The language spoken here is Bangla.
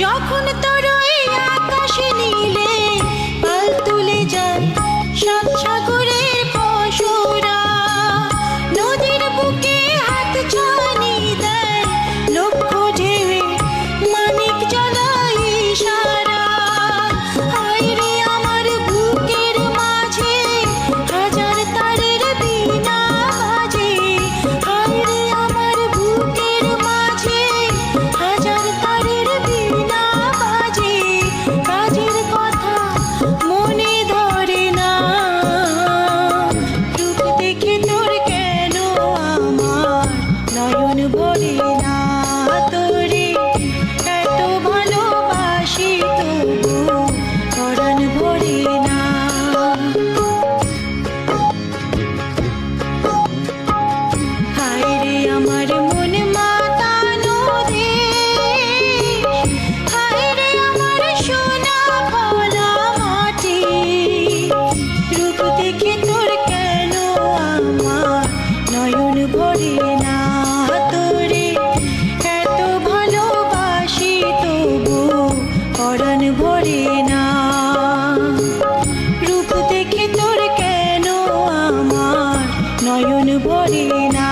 যখন তোর ওই আকাশ নীলে পাল তুলে যায় সাত সাগরের পশুরা, নদীর বুকে হাত ছানি দেয় লক্ষ্য ঢেউয়ে মানিক জ্বালায় ইশারা। হায় রে আমার বুকের মাঝে হাজার তারের বীণা বাজে, হায় রে আমার বুকের মাঝে হাজার তারের বীণা বাজে, কাজের কথা মনে ধরে না। রূপ দেখে তোর কেন আমার নয়ন ভরে না, তোরে এত ভালোবাসি তবু পরাণ ভরে না। হায় রে আমার মন মাতানো দেশ, হায় রে আমার সোনা ফলা মাটি। রূপ দেখে তোর কেন আমার নয়ন ভরে না, তোরে এত ভালোবাসি তবু পরাণ ভরে না। রূপ দেখে তোর কেন আমার নয়ন ভরে না।